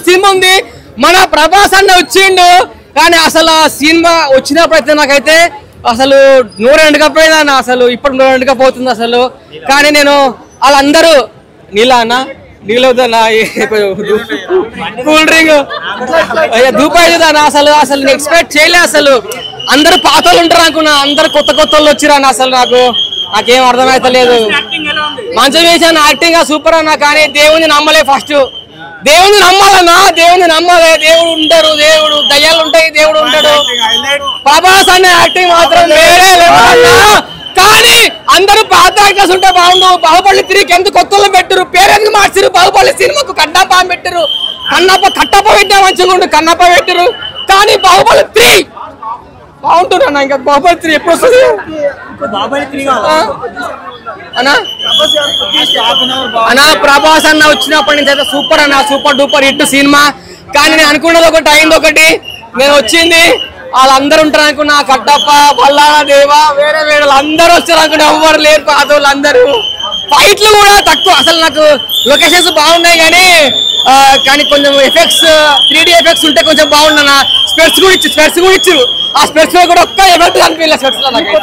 Cinema ఉంది. మన ప్రభాస్ అన్న వచ్చిండు కానీ అసలు ఆ సినిమా వచ్చినప్పుడైతే నాకైతే అసలు నూరు ఎండకపోయిందన్న, అసలు ఇప్పుడు నూరు ఎండకపోతుంది అసలు. కానీ నేను వాళ్ళందరూ నీళ్ళ అన్న నీళ్ళు కూల్ డ్రింక్ దూపాయిదన్న అసలు అసలు ఎక్స్పెక్ట్ చేయలే. అసలు అందరు పాత వాళ్ళు ఉంటారు అనుకున్నా, అందరు కొత్త కొత్త వాళ్ళు వచ్చిరన్న. అసలు నాకేం అర్థమైతలేదు. మంచిగా చేశాను, యాక్టింగ్ సూపర్ అన్న. కానీ దేవుని నమ్మలే. ఫస్ట్ దేవుని నమ్మాలన్నా, దేవుని నమ్మాలి. దేవుడు ఉంటారు, దేవుడు దయ్యాలు ఉంటాయి, దేవుడు ఉంటాడు. ప్రభాస్ అనే యాక్టింగ్ మాత్రం వేరే లెవెల్. కానీ అందరూ పాత యాక్టర్స్ ఉంటే బాగుండు. బాహుబలి 3కి ఎందుకు కొత్తలు పెట్టరు, పేరెందుకు మార్చారు? బాహుబలి సినిమాకు కన్నప్ప పెట్టరు, కట్టప్ప పెట్టా మంచిగా ఉండు, కన్నప్ప పెట్టరు. కానీ బాహుబలి 3 బాగుంటున్నా. ఇంకా బాహుబలి 3 ఎప్పుడు వస్తుంది అన్నా? ప్రభాస్ అన్న వచ్చినప్పటి నుంచి అయితే సూపర్ అన్న, సూపర్ డూపర్ హిట్ సినిమా. కానీ నేను అనుకున్నది ఒకటి అయింది, ఒకటి నేను వచ్చింది వాళ్ళందరూ ఉంటారు అనుకున్నా. కట్టప్ప, బల్లాల దేవ, వేరే వేరే అందరూ వచ్చారు అనుకున్నా. ఎవ్వరు లేరు పాత వాళ్ళు అందరూ. ఫైట్లు కూడా తక్కువ. అసలు నాకు లొకేషన్స్ బాగున్నాయి కానీ కొంచెం ఎఫెక్ట్స్ 3D ఎఫెక్ట్స్ ఉంటే కొంచెం బాగున్నా. స్పెట్స్ కూడా ఇచ్చారు. ఆ స్పెట్స్ కూడా ఒక్క ఎఫెక్ట్ కనిపించలేదు స్పెట్స్ లో నాకు.